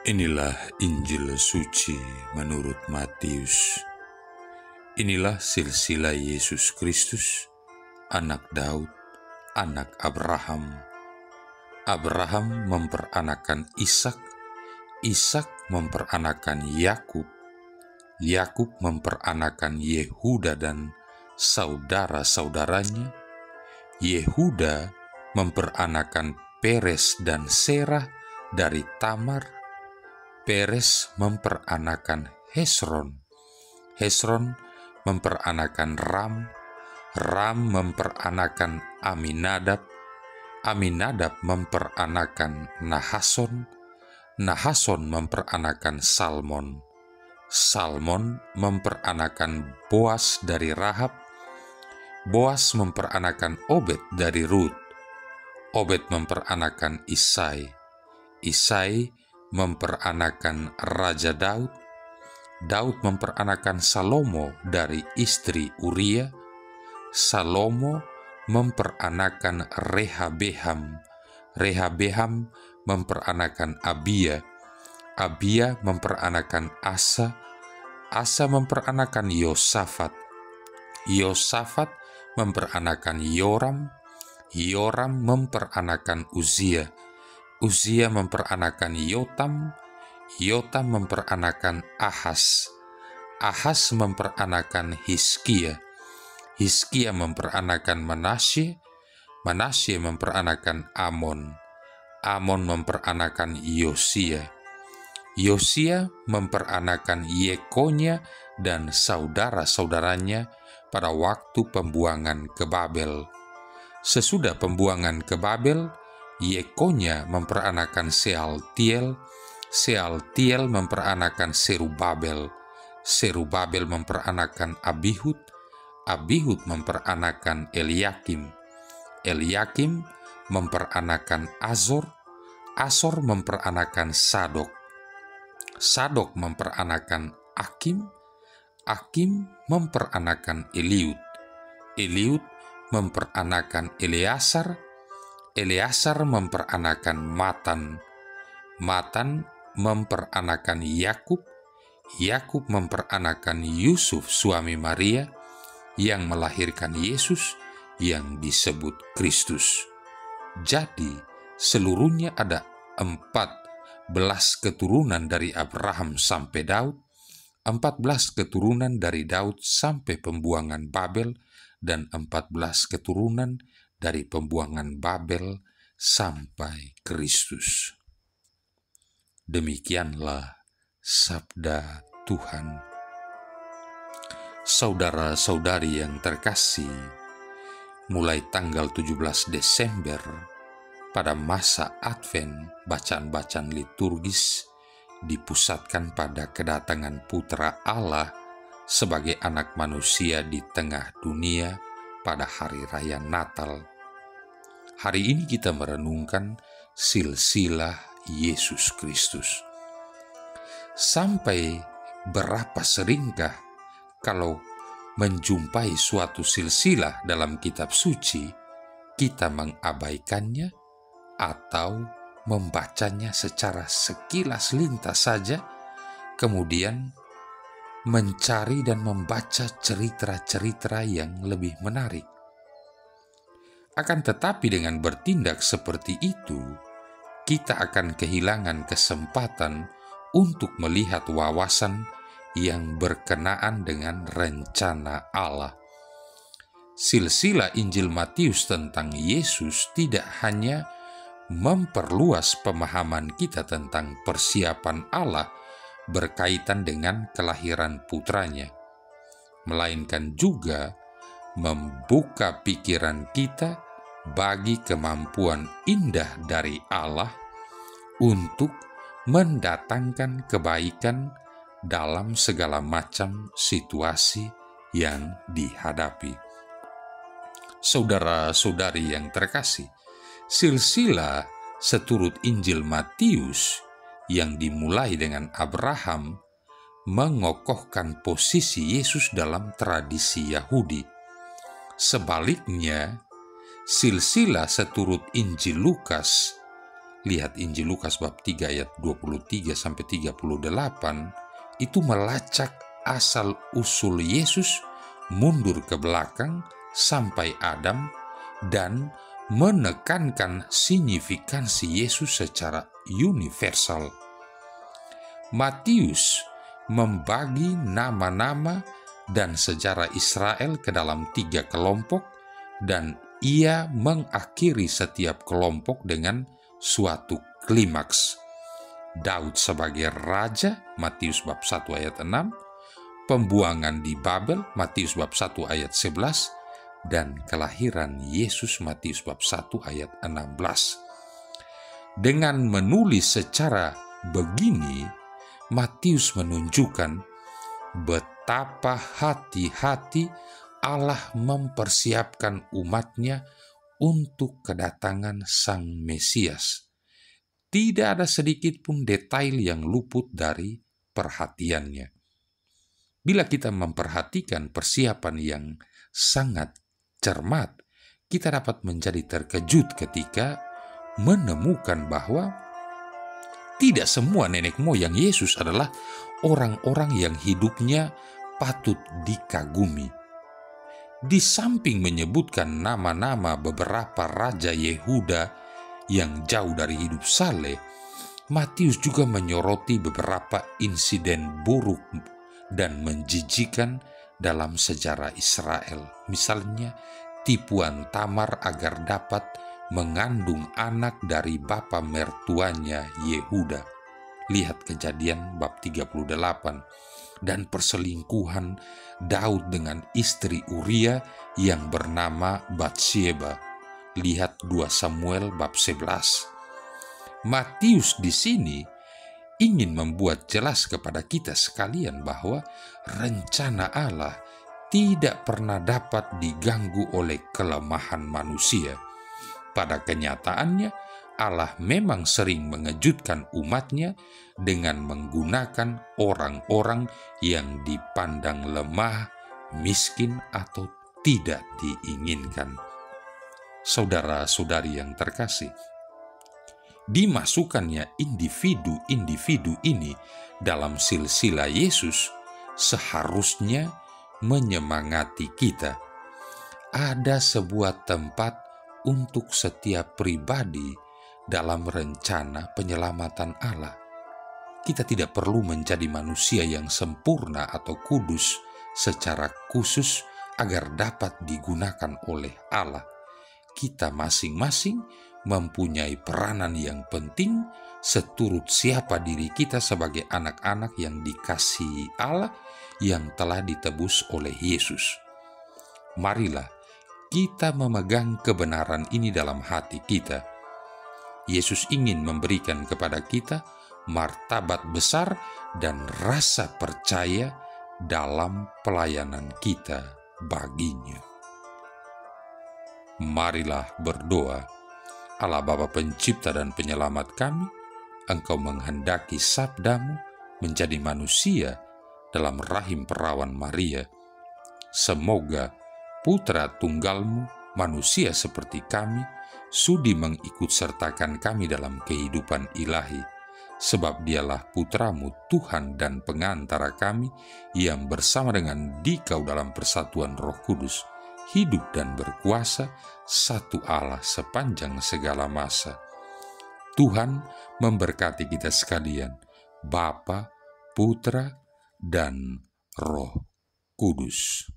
Inilah Injil suci menurut Matius. Inilah silsilah Yesus Kristus, anak Daud, anak Abraham. Abraham memperanakan Ishak, Ishak memperanakan Yakub, Yakub memperanakan Yehuda dan saudara-saudaranya, Yehuda memperanakan Peres dan Serah dari Tamar, Peres memperanakan Hesron, Hesron memperanakan Ram, Ram memperanakan Aminadab, Aminadab memperanakan Nahason, Nahason memperanakan Salmon, Salmon memperanakan Boas dari Rahab, Boas memperanakan Obed dari Rut, Obed memperanakan Isai, Isai memperanakan Raja Daud, Daud memperanakan Salomo dari istri Uria, Salomo memperanakan Rehabeham, Rehabeham memperanakan Abia, Abia memperanakan Asa, Asa memperanakan Yosafat, Yosafat memperanakan Yoram, Yoram memperanakan Uzia, Uzia memperanakan Yotam, Yotam memperanakan Ahas, Ahas memperanakan Hizkia, Hizkia memperanakan Manasye, Manasye memperanakan Amon, Amon memperanakan Yosia, Yosia memperanakan Yekonya dan saudara-saudaranya pada waktu pembuangan ke Babel. Sesudah pembuangan ke Babel, Yekonya memperanakan Sealtiel, Sealtiel memperanakan Serubabel, Serubabel memperanakan Abihud, Abihud memperanakan Eliakim, Eliakim memperanakan Azor, Azor memperanakan Sadok, Sadok memperanakan Akim, Akim memperanakan Eliud, Eliud memperanakan Eleasar, Eleasar memperanakan Matan, Matan memperanakan Yakub, Yakub memperanakan Yusuf suami Maria yang melahirkan Yesus yang disebut Kristus. Jadi seluruhnya ada 14 keturunan dari Abraham sampai Daud, 14 keturunan dari Daud sampai pembuangan Babel, dan 14 keturunan dari pembuangan Babel sampai Kristus. Demikianlah sabda Tuhan. Saudara-saudari yang terkasih, mulai tanggal 17 Desember, pada masa Advent, bacaan-bacaan liturgis dipusatkan pada kedatangan Putra Allah sebagai anak manusia di tengah dunia pada hari raya Natal. Hari ini kita merenungkan silsilah Yesus Kristus. Sampai berapa seringkah kalau menjumpai suatu silsilah dalam kitab suci, kita mengabaikannya atau membacanya secara sekilas lintas saja, kemudian mencari dan membaca cerita-cerita yang lebih menarik. Akan tetapi dengan bertindak seperti itu, kita akan kehilangan kesempatan untuk melihat wawasan yang berkenaan dengan rencana Allah. Silsilah Injil Matius tentang Yesus tidak hanya memperluas pemahaman kita tentang persiapan Allah berkaitan dengan kelahiran putranya, melainkan juga membuka pikiran kita bagi kemampuan indah dari Allah untuk mendatangkan kebaikan dalam segala macam situasi yang dihadapi. Saudara-saudari yang terkasih, silsilah seturut Injil Matius yang dimulai dengan Abraham mengokohkan posisi Yesus dalam tradisi Yahudi. Sebaliknya, silsilah seturut Injil Lukas lihat Injil Lukas bab 3 ayat 23-38, itu melacak asal-usul Yesus, mundur ke belakang sampai Adam, dan menekankan signifikansi Yesus secara universal. Matius membagi nama-nama dan sejarah Israel ke dalam 3 kelompok, dan ia mengakhiri setiap kelompok dengan suatu klimaks. Daud sebagai raja, Matius bab 1 ayat 6, pembuangan di Babel, Matius bab 1 ayat 11, dan kelahiran Yesus, Matius bab 1 ayat 16. Dengan menulis secara begini, Matius menunjukkan betapa hati-hati Allah mempersiapkan umatnya untuk kedatangan Sang Mesias. Tidak ada sedikit pun detail yang luput dari perhatiannya. Bila kita memperhatikan persiapan yang sangat cermat, kita dapat menjadi terkejut ketika menemukan bahwa tidak semua nenek moyang Yesus adalah orang-orang yang hidupnya patut dikagumi. Di samping menyebutkan nama-nama beberapa raja Yehuda yang jauh dari hidup saleh, Matius juga menyoroti beberapa insiden buruk dan menjijikan dalam sejarah Israel. Misalnya, tipuan Tamar agar dapat mengandung anak dari bapa mertuanya Yehuda. Lihat Kejadian bab 38. Dan perselingkuhan Daud dengan istri Uria yang bernama Batsyeba. Lihat 2 Samuel bab 11. Matius di sini ingin membuat jelas kepada kita sekalian bahwa rencana Allah tidak pernah dapat diganggu oleh kelemahan manusia. Pada kenyataannya, Allah memang sering mengejutkan umatnya dengan menggunakan orang-orang yang dipandang lemah, miskin, atau tidak diinginkan. Saudara-saudari yang terkasih, dimasukkannya individu-individu ini dalam silsilah Yesus seharusnya menyemangati kita. Ada sebuah tempat untuk setiap pribadi dalam rencana penyelamatan Allah. Kita tidak perlu menjadi manusia yang sempurna atau kudus secara khusus agar dapat digunakan oleh Allah. Kita masing-masing mempunyai peranan yang penting seturut siapa diri kita sebagai anak-anak yang dikasihi Allah yang telah ditebus oleh Yesus. Marilah kita memegang kebenaran ini dalam hati kita. Yesus ingin memberikan kepada kita martabat besar dan rasa percaya dalam pelayanan kita baginya. Marilah berdoa. Allah Bapa Pencipta dan Penyelamat kami, Engkau menghendaki sabdamu menjadi manusia dalam rahim perawan Maria. Semoga Putra Tunggalmu, manusia seperti kami, sudi mengikutsertakan kami dalam kehidupan ilahi, sebab dialah Putramu, Tuhan dan pengantara kami, yang bersama dengan Dikau dalam persatuan Roh Kudus, hidup dan berkuasa, satu Allah sepanjang segala masa. Tuhan memberkati kita sekalian, Bapa, Putra, dan Roh Kudus.